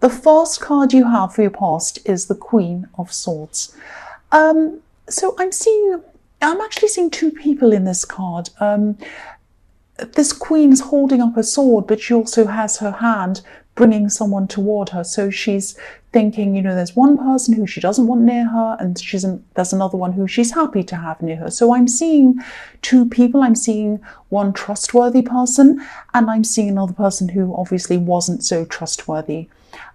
the first card you have for your past is the Queen of Swords. So I'm actually seeing two people in this card. This queen is holding up a sword, but she also has her hand bringing someone toward her. So she's thinking, there's one person who she doesn't want near her, and there's another one who she's happy to have near her. So I'm seeing two people. I'm seeing one trustworthy person, and I'm seeing another person who obviously wasn't so trustworthy.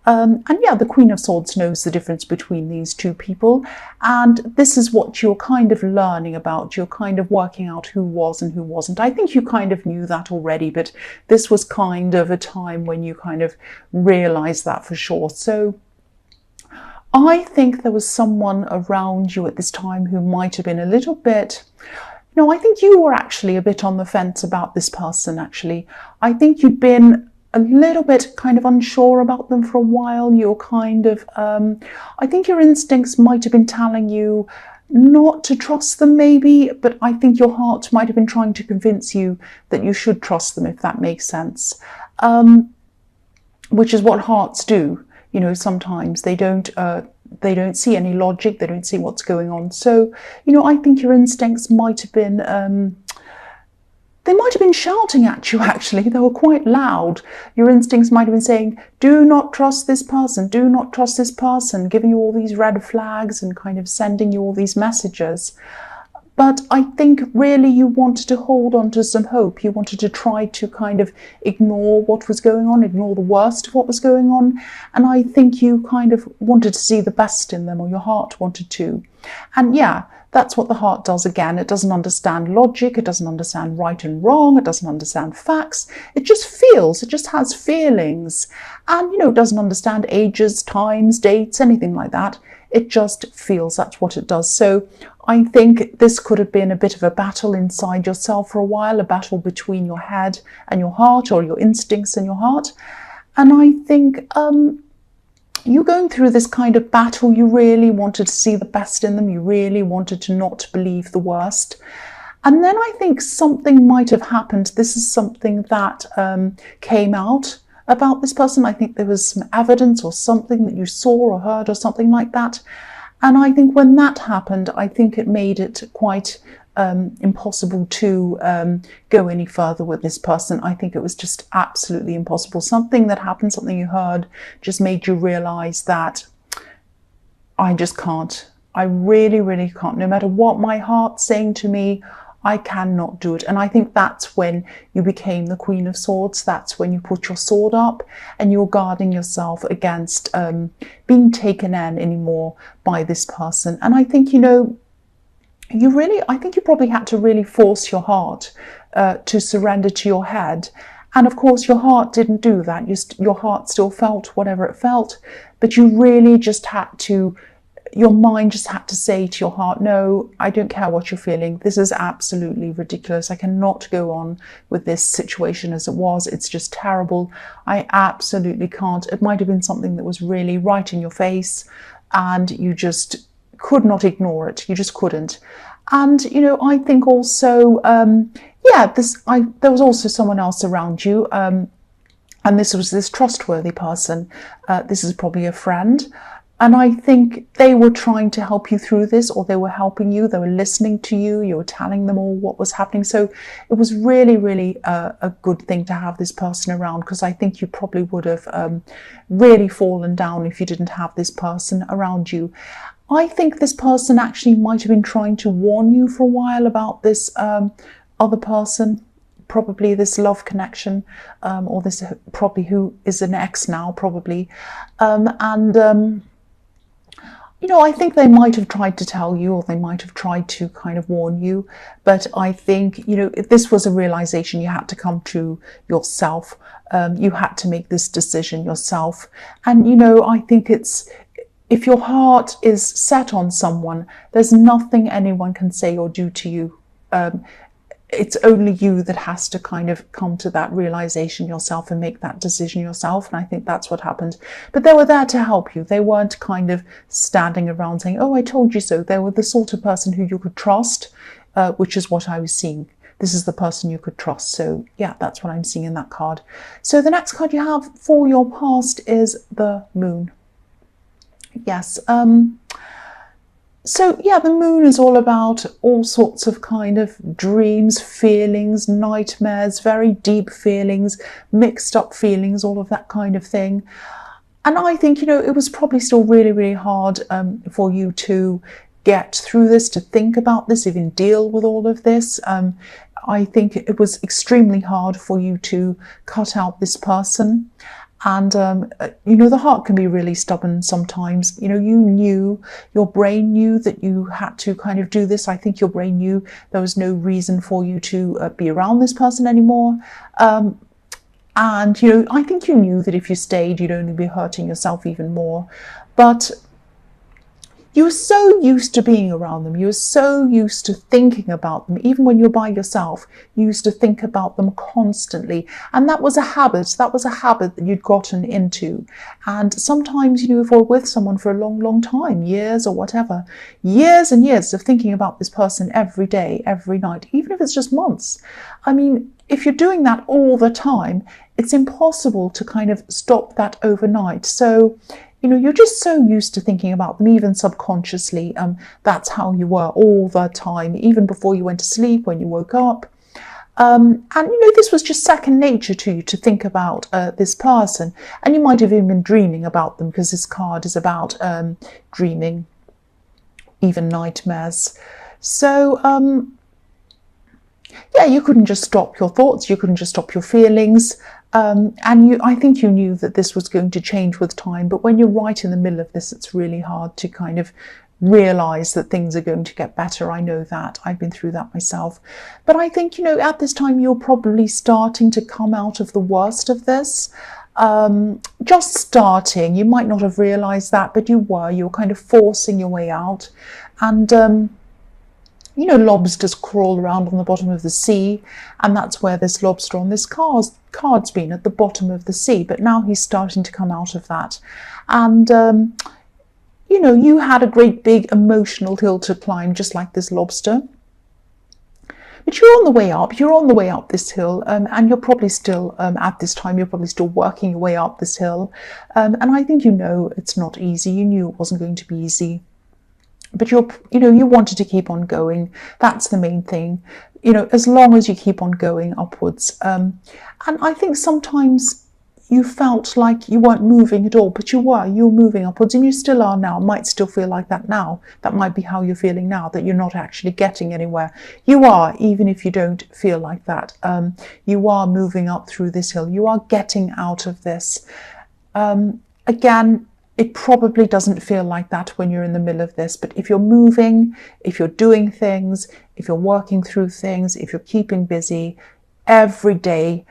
And yeah, the Queen of Swords knows the difference between these two people, and this is what you're kind of learning about. You're kind of working out who was and who wasn't. I think you kind of knew that already, but this was kind of a time when you kind of realised that for sure. So I think there was someone around you at this time who might have been a little bit... No, I think you were actually a bit on the fence about this person, actually. I think you'd been a little bit kind of unsure about them for a while. You're kind of, I think your instincts might have been telling you not to trust them maybe, but I think your heart might have been trying to convince you that you should trust them, if that makes sense. Which is what hearts do. Sometimes they don't see any logic, they don't see what's going on. So, I think your instincts might have been, they might have been shouting at you, actually. They were quite loud. Your instincts might have been saying, do not trust this person, do not trust this person, giving you all these red flags and kind of sending you all these messages. But I think really you wanted to hold on to some hope. You wanted to try to kind of ignore what was going on, ignore the worst of what was going on. And I think you kind of wanted to see the best in them, or your heart wanted to. And yeah, that's what the heart does again. It doesn't understand logic. It doesn't understand right and wrong. It doesn't understand facts. It just feels. It just has feelings. And, it doesn't understand ages, times, dates, anything like that. It just feels. That's what it does. So I think this could have been a bit of a battle inside yourself for a while, a battle between your head and your heart, or your instincts and your heart. And I think you going through this kind of battle, you really wanted to see the best in them. You really wanted to not believe the worst. And then I think something might have happened. This is something that came out about this person. I think there was some evidence or something that you saw or heard or something like that. And I think when that happened, I think it made it quite impossible to go any further with this person. I think it was just absolutely impossible. Something that happened, something you heard, just made you realise that I just can't. I really, really can't. No matter what my heart's saying to me, I cannot do it. And I think that's when you became the Queen of Swords. That's when you put your sword up and you're guarding yourself against being taken in anymore by this person. And I think, I think you probably had to really force your heart to surrender to your head. And of course, your heart didn't do that. Your heart still felt whatever it felt, but you really just had to, your mind just had to say to your heart, no, I don't care what you're feeling. This is absolutely ridiculous. I cannot go on with this situation as it was. It's just terrible. I absolutely can't. It might have been something that was really right in your face and you just could not ignore it. You just couldn't. And, I think also, there was also someone else around you. And this was this trustworthy person. This is probably a friend. And I think they were trying to help you through this, or they were helping you. They were listening to you. You were telling them all what was happening. So it was really, really a good thing to have this person around, because I think you probably would have really fallen down if you didn't have this person around you. I think this person actually might have been trying to warn you for a while about this other person, probably this love connection, or this probably who is an ex now, probably. I think they might have tried to tell you, or they might have tried to kind of warn you. But I think, this was a realization you had to come to yourself. You had to make this decision yourself. And, I think if your heart is set on someone, there's nothing anyone can say or do to you. It's only you that has to kind of come to that realization yourself and make that decision yourself. And I think that's what happened. But they were there to help you. They weren't kind of standing around saying, oh, I told you so. They were the sort of person who you could trust, which is what I was seeing. this is the person you could trust. So yeah, that's what I'm seeing in that card. So the next card you have for your past is the Moon. Yes. So yeah, the Moon is all about all sorts of kind of dreams, feelings, nightmares, very deep feelings, mixed up feelings, all of that kind of thing. And I think, it was probably still really, really hard for you to get through this, to think about this, even deal with all of this. I think it was extremely hard for you to cut out this person. And, the heart can be really stubborn sometimes. Your brain knew that you had to kind of do this. I think your brain knew there was no reason for you to be around this person anymore. And, I think you knew that if you stayed, you'd only be hurting yourself even more. But you were so used to being around them. You were so used to thinking about them. Even when you're by yourself, you used to think about them constantly. And that was a habit. That was a habit that you'd gotten into. And sometimes, if you're with someone for a long, long time, years or whatever, years and years of thinking about this person every day, every night, even if it's just months. I mean, if you're doing that all the time, it's impossible to kind of stop that overnight. So, you're just so used to thinking about them, even subconsciously. That's how you were all the time, even before you went to sleep, when you woke up. And, this was just second nature to you to think about this person. And you might have even been dreaming about them, because this card is about dreaming, even nightmares. So, yeah, you couldn't just stop your thoughts, you couldn't just stop your feelings. I think you knew that this was going to change with time, but when you're right in the middle of this, it's really hard to kind of realize that things are going to get better. I know that. I've been through that myself. But I think, at this time, you're probably starting to come out of the worst of this. Just starting. You might not have realized that, but you were kind of forcing your way out. And, lobsters crawl around on the bottom of the sea, and that's where this lobster on this card's been, at the bottom of the sea. But now he's starting to come out of that. And, you had a great big emotional hill to climb, just like this lobster. But you're on the way up. You're on the way up this hill, and you're probably still, at this time, you're probably still working your way up this hill. And I think it's not easy. You knew it wasn't going to be easy. But you wanted to keep on going. That's the main thing. As long as you keep on going upwards. And I think sometimes you felt like you weren't moving at all, but you were moving upwards, and you still are now. It might still feel like that now. That might be how you're feeling now, that you're not actually getting anywhere. You are, even if you don't feel like that. You are moving up through this hill. You are getting out of this. Again, it probably doesn't feel like that when you're in the middle of this, but if you're moving, if you're doing things, if you're working through things, if you're keeping busy, every day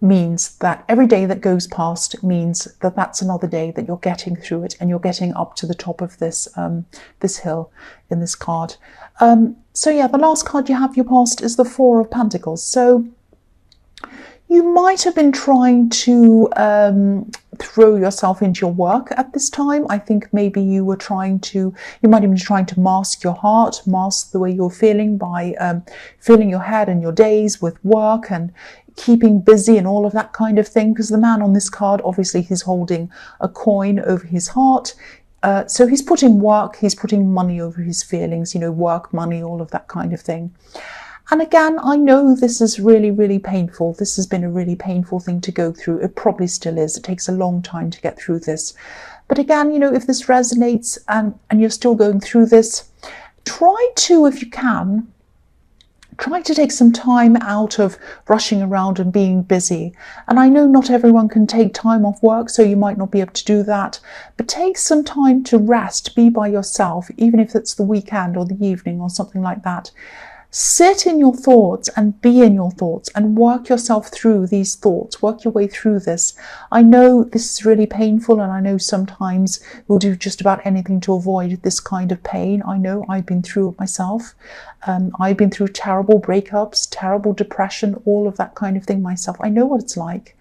that goes past means that that's another day that you're getting through it, and you're getting up to the top of this this hill in this card. So yeah, the last card you have your past is the Four of Pentacles. So you might have been trying to throw yourself into your work at this time. I think maybe you might have been trying to mask your heart, mask the way you're feeling by filling your head and your days with work and keeping busy and all of that kind of thing. Because the man on this card, obviously he's holding a coin over his heart. So he's putting money over his feelings, work, money, all of that kind of thing. And again, I know this is really, really painful. This has been a really painful thing to go through. It probably still is. It takes a long time to get through this. But again, if this resonates and you're still going through this, try to, if you can, try to take some time out of rushing around and being busy. And I know not everyone can take time off work, so you might not be able to do that. But take some time to rest, be by yourself, even if it's the weekend or the evening or something like that. Sit in your thoughts and be in your thoughts and work yourself through these thoughts. Work your way through this. I know this is really painful, and I know sometimes we'll do just about anything to avoid this kind of pain. I know I've been through it myself. I've been through terrible breakups, terrible depression, all of that kind of thing myself. I know what it's like.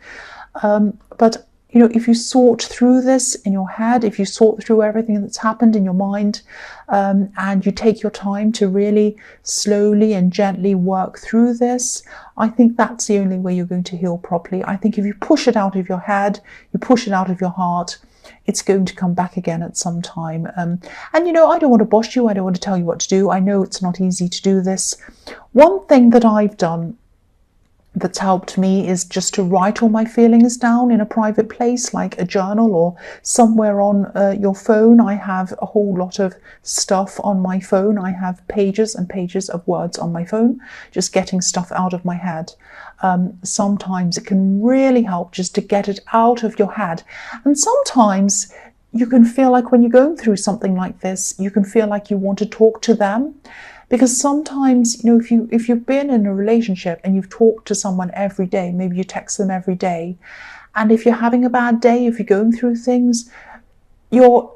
But you know, if you sort through this in your head, if you sort through everything that's happened in your mind, and you take your time to really slowly and gently work through this, I think that's the only way you're going to heal properly. I think if you push it out of your head, you push it out of your heart, it's going to come back again at some time. And, you know, I don't want to boss you. I don't want to tell you what to do. I know it's not easy to do this. One thing that I've done that's helped me is just to write all my feelings down in a private place, like a journal or somewhere on your phone. I have a whole lot of stuff on my phone. I have pages and pages of words on my phone, just getting stuff out of my head. Sometimes it can really help just to get it out of your head. And sometimes you can feel like when you're going through something like this, you can feel like you want to talk to them. Because sometimes, you know, if you've been in a relationship and you've talked to someone every day, maybe you text them every day, and if you're having a bad day, if you're going through things, your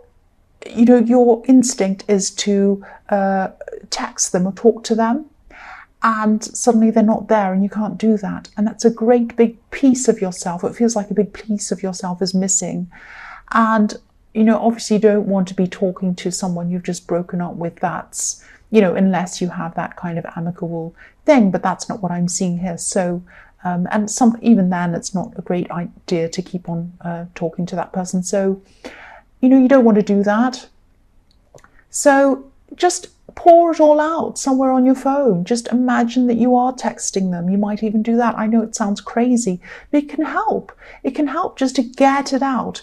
instinct is to text them or talk to them, and suddenly they're not there and you can't do that. And that's a great big piece of yourself. It feels like a big piece of yourself is missing. And, you know, obviously you don't want to be talking to someone you've just broken up with. That's, you know, unless you have that kind of amicable thing, but that's not what I'm seeing here. So, and even then, it's not a great idea to keep on talking to that person. So, you know, you don't want to do that. So just pour it all out somewhere on your phone. Just imagine that you are texting them. You might even do that. I know it sounds crazy, but it can help. It can help just to get it out.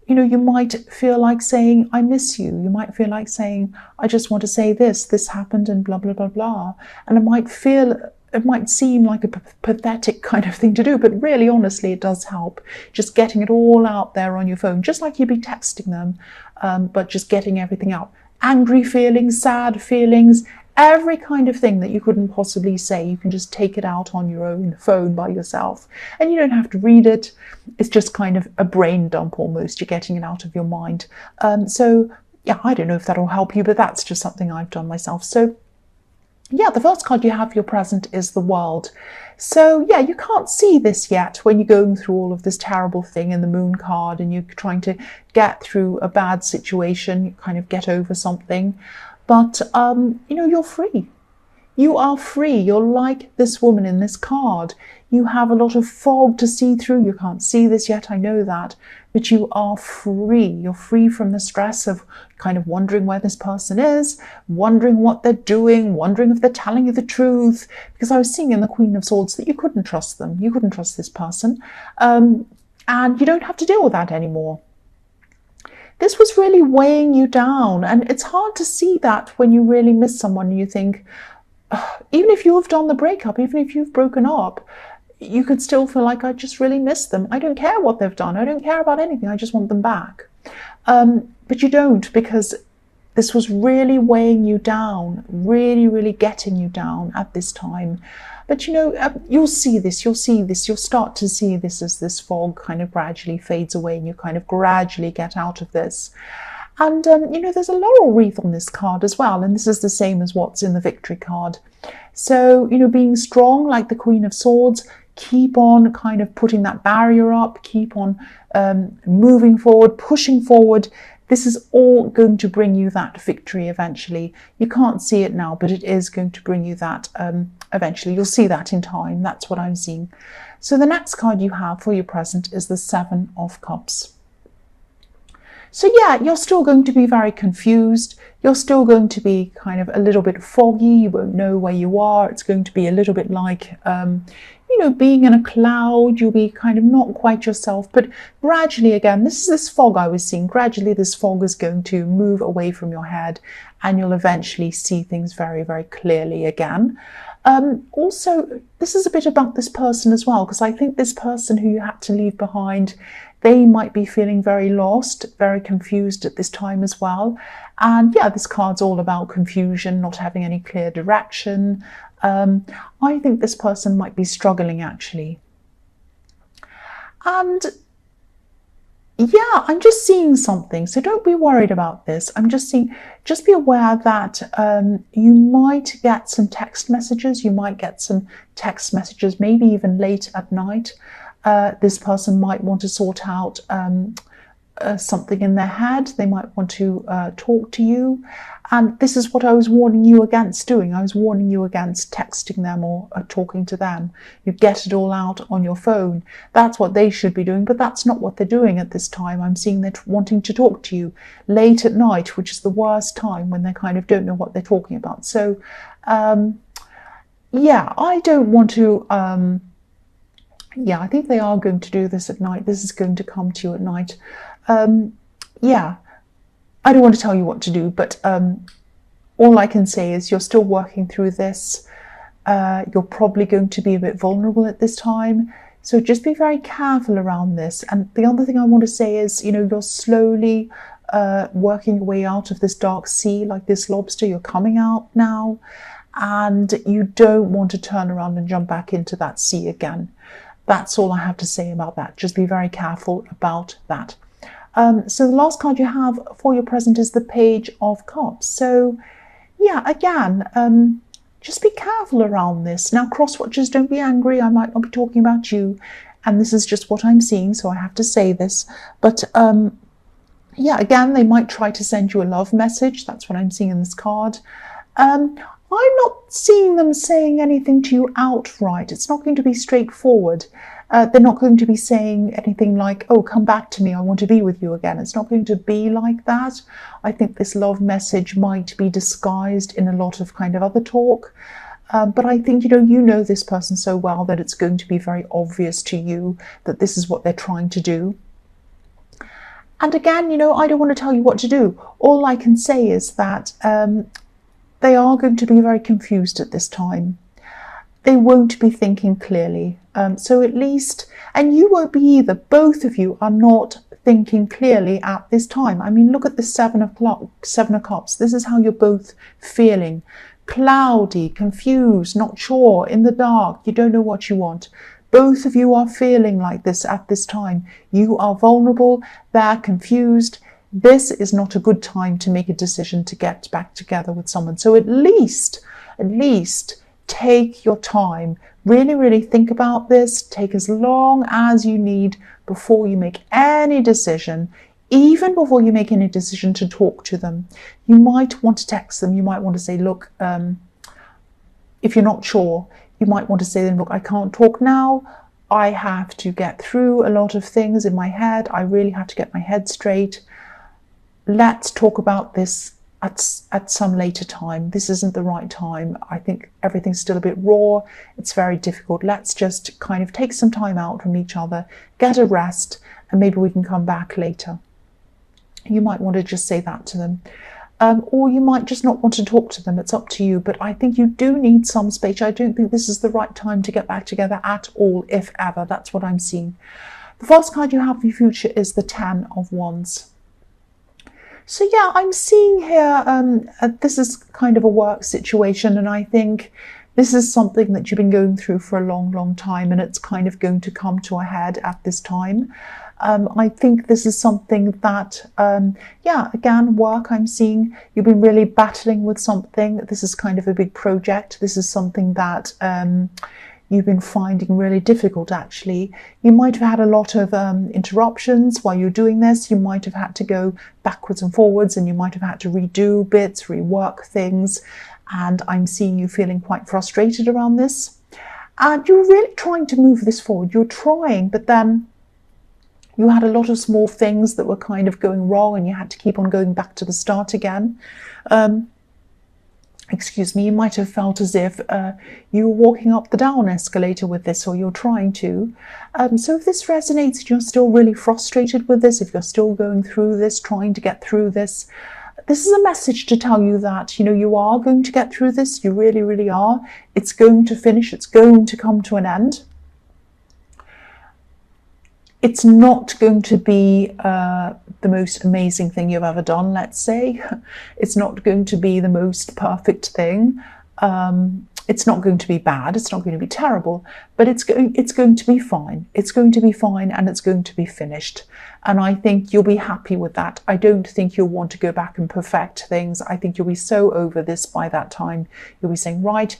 You know, you might feel like saying, I miss you. You might feel like saying, I just want to say this happened and blah, blah, blah, blah. And it might seem like a pathetic kind of thing to do, but really, honestly, it does help. Just getting it all out there on your phone, just like you'd be texting them, but just getting everything out. Angry feelings, sad feelings, every kind of thing that you couldn't possibly say, you can just take it out on your own phone by yourself. And you don't have to read it. It's just kind of a brain dump almost. You're getting it out of your mind. So, yeah, I don't know if that'll help you, but that's just something I've done myself. So, yeah, the first card you have for your present is the World. So, yeah, you can't see this yet when you're going through all of this terrible thing in the Moon card and you're trying to get through a bad situation, you kind of get over something. But, you know, you're free. You are free. You're like this woman in this card. You have a lot of fog to see through. You can't see this yet, I know that. But you are free. You're free from the stress of kind of wondering where this person is, wondering what they're doing, wondering if they're telling you the truth. Because I was seeing in the Queen of Swords that you couldn't trust them. You couldn't trust this person. And you don't have to deal with that anymore. This was really weighing you down, and it's hard to see that when you really miss someone and you think, even if you have done the breakup, even if you've broken up, you could still feel like, I just really miss them. I don't care what they've done. I don't care about anything. I just want them back. But you don't, because this was really weighing you down, really, really getting you down at this time. But, you know, you'll see this, you'll start to see this as this fog kind of gradually fades away and you kind of gradually get out of this. And, you know, there's a laurel wreath on this card as well. And this is the same as what's in the Victory card. So, you know, being strong like the Queen of Swords, keep on kind of putting that barrier up, keep on moving forward, pushing forward. This is all going to bring you that victory eventually. You can't see it now, but it is going to bring you that eventually. You'll see that in time. That's what I'm seeing. So the next card you have for your present is the Seven of Cups. So yeah, you're still going to be very confused. You're still going to be kind of a little bit foggy. You won't know where you are. It's going to be a little bit like, you know, being in a cloud. You'll be kind of not quite yourself. But gradually, again, this is this fog I was seeing. Gradually, this fog is going to move away from your head and you'll eventually see things very, very clearly again. Also, this is a bit about this person as well, because I think this person who you had to leave behind, they might be feeling very lost, very confused at this time as well. And yeah, this card's all about confusion, not having any clear direction. I think this person might be struggling actually. And yeah, I'm just seeing something. So don't be worried about this. I'm just seeing, just be aware that you might get some text messages. You might get some text messages, maybe even late at night. This person might want to sort out something in their head. They might want to talk to you. And this is what I was warning you against doing. I was warning you against texting them or talking to them. You get it all out on your phone. That's what they should be doing, but that's not what they're doing at this time. I'm seeing they're wanting to talk to you late at night, which is the worst time when they kind of don't know what they're talking about. So, yeah, I don't want to... yeah, I think they are going to do this at night. This is going to come to you at night. Yeah, I don't want to tell you what to do, but all I can say is you're still working through this. You're probably going to be a bit vulnerable at this time. So just be very careful around this. And the other thing I want to say is, you're slowly working your way out of this dark sea like this lobster. You're coming out now, and you don't want to turn around and jump back into that sea again. That's all I have to say about that. Just be very careful about that. So the last card you have for your present is the Page of Cups. So yeah, again, just be careful around this. Now, cross-watchers, don't be angry. I might not be talking about you, and this is just what I'm seeing, so I have to say this. But yeah, again, they might try to send you a love message. That's what I'm seeing in this card. I'm not seeing them saying anything to you outright. It's not going to be straightforward. They're not going to be saying anything like, oh, come back to me, I want to be with you again. It's not going to be like that. I think this love message might be disguised in a lot of kind of other talk. But I think, you know this person so well that it's going to be very obvious to you that this is what they're trying to do. And again, I don't want to tell you what to do. All I can say is that they are going to be very confused at this time. They won't be thinking clearly. So at least, and you won't be either. Both of you are not thinking clearly at this time. I mean, look at the Seven of Cups. This is how you're both feeling. Cloudy, confused, not sure, in the dark. You don't know what you want. Both of you are feeling like this at this time. You are vulnerable. They're confused. This is not a good time to make a decision to get back together with someone. So at least, take your time. Really, really think about this. Take as long as you need before you make any decision, even before you make any decision to talk to them. You might want to text them. You might want to say, look, if you're not sure, you might want to say then, look, I can't talk now. I have to get through a lot of things in my head. I really have to get my head straight. Let's talk about this at some later time. This isn't the right time. I think everything's still a bit raw. It's very difficult. Let's just kind of take some time out from each other, get a rest, and maybe we can come back later. You might want to just say that to them. Or you might just not want to talk to them. It's up to you. But I think you do need some space. I don't think this is the right time to get back together at all, if ever. That's what I'm seeing. The first card you have for your future is the Ten of Wands. So yeah, I'm seeing here, this is kind of a work situation, and I think this is something that you've been going through for a long, long time, and it's kind of going to come to a head at this time. I think this is something that, yeah, again, work, I'm seeing you've been really battling with something. This is kind of a big project. This is something that you've been finding really difficult, actually. You might have had a lot of interruptions while you're doing this. You might have had to go backwards and forwards, and you might have had to redo bits, rework things. And I'm seeing you feeling quite frustrated around this. And you're really trying to move this forward. You're trying, but then you had a lot of small things that were kind of going wrong, and you had to keep on going back to the start again. Excuse me, you might have felt as if you were walking up the down escalator with this, or you're trying to. So if this resonates and you're still really frustrated with this, if you're still going through this, trying to get through this, this is a message to tell you that, you are going to get through this. You really, really are. It's going to finish. It's going to come to an end. It's not going to be the most amazing thing you've ever done, let's say. It's not going to be the most perfect thing. It's not going to be bad. It's not going to be terrible, but it's going to be fine. It's going to be fine, and it's going to be finished. And I think you'll be happy with that. I don't think you'll want to go back and perfect things. I think you'll be so over this by that time. You'll be saying, right,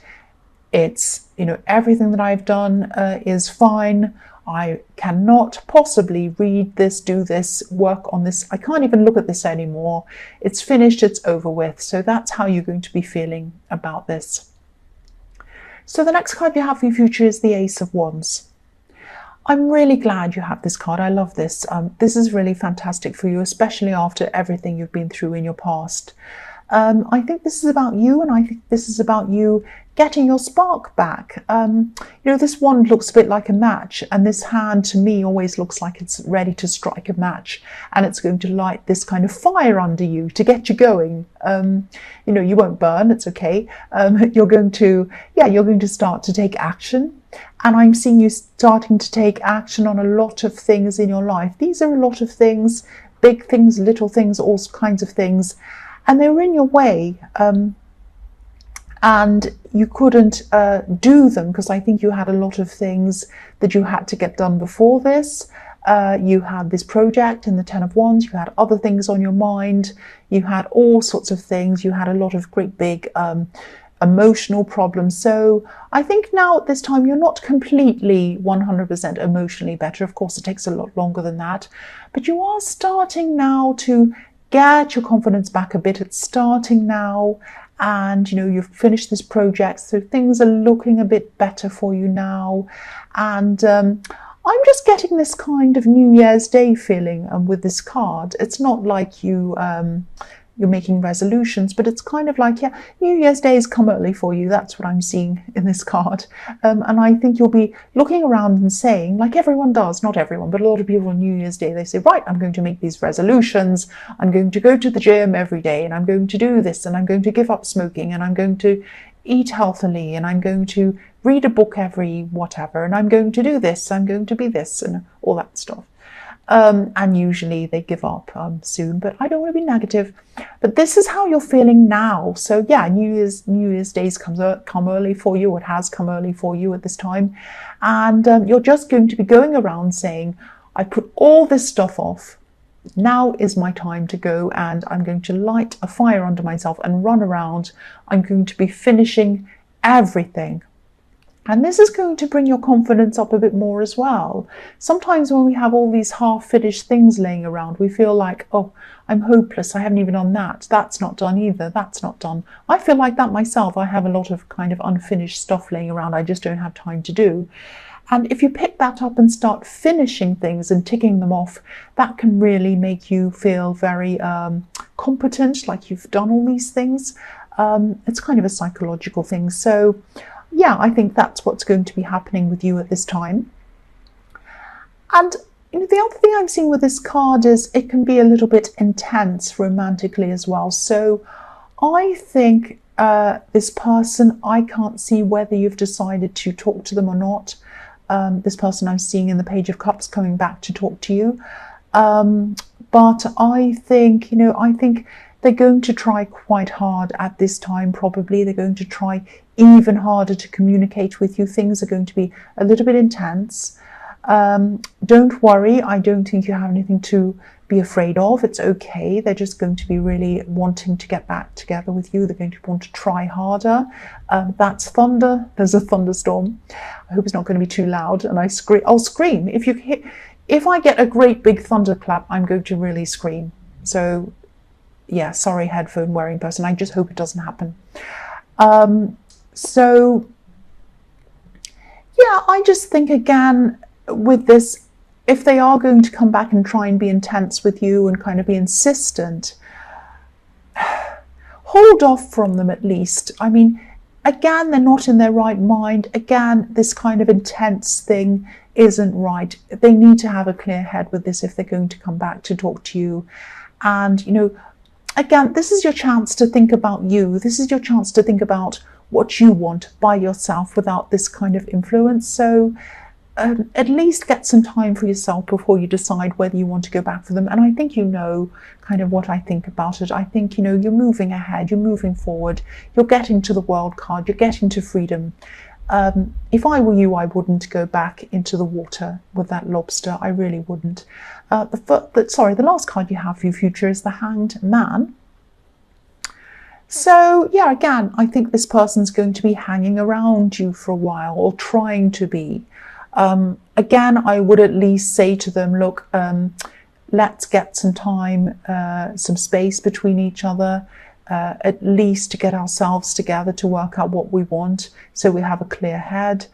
it's, everything that I've done is fine. I cannot possibly read this, do this, work on this. I can't even look at this anymore. It's finished, it's over with. So that's how you're going to be feeling about this. So the next card you have for your future is the Ace of Wands. I'm really glad you have this card. I love this. This is really fantastic for you, especially after everything you've been through in your past. I think this is about you, and I think this is about you getting your spark back. This wand looks a bit like a match, and this hand to me always looks like it's ready to strike a match, and it's going to light this kind of fire under you to get you going. You won't burn, it's okay. You're going to start to take action. And I'm seeing you starting to take action on a lot of things in your life. These are a lot of things, big things, little things, all kinds of things. And they were in your way. And you couldn't do them because I think you had a lot of things that you had to get done before this. You had this project in the Ten of Wands. You had other things on your mind. You had all sorts of things. You had a lot of great big emotional problems. So I think now at this time you're not completely 100% emotionally better. Of course, it takes a lot longer than that. But you are starting now to get your confidence back a bit. It's starting now. And, you've finished this project. So things are looking a bit better for you now. And I'm just getting this kind of New Year's Day feeling with this card. It's not like you're making resolutions, but it's kind of like, New Year's Day has come early for you. That's what I'm seeing in this card. And I think you'll be looking around and saying, like everyone does, not everyone, but a lot of people on New Year's Day, they say, right, I'm going to make these resolutions. I'm going to go to the gym every day, and I'm going to do this, and I'm going to give up smoking, and I'm going to eat healthily, and I'm going to read a book every whatever, and I'm going to do this, I'm going to be this, and all that stuff. And usually they give up soon, but I don't want to be negative. But this is how you're feeling now. So New Year's Days come early for you. It has come early for you at this time, and you're just going to be going around saying, I put all this stuff off. Now is my time to go, and I'm going to light a fire under myself and run around. I'm going to be finishing everything. And this is going to bring your confidence up a bit more as well. Sometimes when we have all these half-finished things laying around, we feel like, oh, I'm hopeless. I haven't even done that. That's not done either. That's not done. I feel like that myself. I have a lot of kind of unfinished stuff laying around. I just don't have time to do. And if you pick that up and start finishing things and ticking them off, that can really make you feel very competent, like you've done all these things. It's kind of a psychological thing. So I think that's what's going to be happening with you at this time. And the other thing I'm seeing with this card is it can be a little bit intense romantically as well. So I think this person, I can't see whether you've decided to talk to them or not. This person I'm seeing in the Page of Cups coming back to talk to you. But I think, they're going to try quite hard at this time, probably. They're going to try even harder to communicate with you. Things are going to be a little bit intense. Don't worry. I don't think you have anything to be afraid of. It's okay. They're just going to be really wanting to get back together with you. They're going to want to try harder. That's thunder. There's a thunderstorm. I hope it's not going to be too loud. And I'll scream. If I get a great big thunderclap, I'm going to really scream. So sorry, headphone wearing person. I just hope it doesn't happen. I just think again with this, if they are going to come back and try and be intense with you and kind of be insistent, hold off from them at least. I mean, again, they're not in their right mind. Again, this kind of intense thing isn't right. They need to have a clear head with this if they're going to come back to talk to you. And, again, this is your chance to think about you. This is your chance to think about what you want by yourself without this kind of influence. So at least get some time for yourself before you decide whether you want to go back for them. And I think kind of what I think about it. I think, you're moving ahead, you're moving forward, you're getting to the World card, you're getting to freedom. If I were you, I wouldn't go back into the water with that lobster. I really wouldn't. The last card you have for your future is the Hanged Man. So again, I think this person's going to be hanging around you for a while, or trying to be. Again, I would at least say to them, look, let's get some time, some space between each other, at least to get ourselves together to work out what we want, so we have a clear head.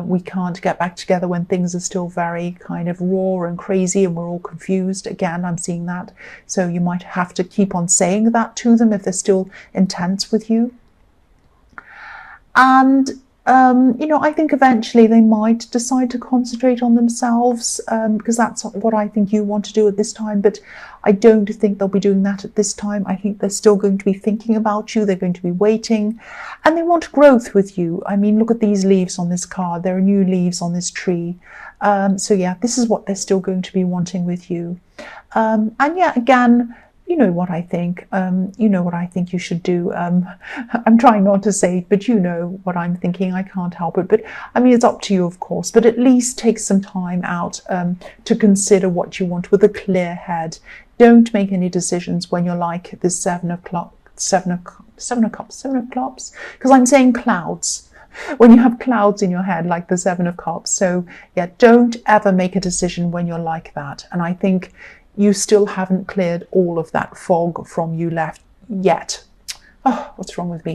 We can't get back together when things are still very kind of raw and crazy and we're all confused. Again, I'm seeing that. So you might have to keep on saying that to them if they're still intense with you. And I think eventually they might decide to concentrate on themselves, because that's what I think you want to do at this time. But I don't think they'll be doing that at this time. I think they're still going to be thinking about you. They're going to be waiting, and they want growth with you. I mean, look at these leaves on this card. There are new leaves on this tree. So yeah, this is what they're still going to be wanting with you. And yeah, again, you know what I think. You know what I think you should do. I'm trying not to say it, but you know what I'm thinking. I can't help it. But I mean, it's up to you, of course. But at least take some time out to consider what you want with a clear head. Don't make any decisions when you're like the seven of cups, because I'm saying clouds. When you have clouds in your head, like the Seven of Cups. So yeah, don't ever make a decision when you're like that. And I think you still haven't cleared all of that fog from you left yet. Oh, what's wrong with me?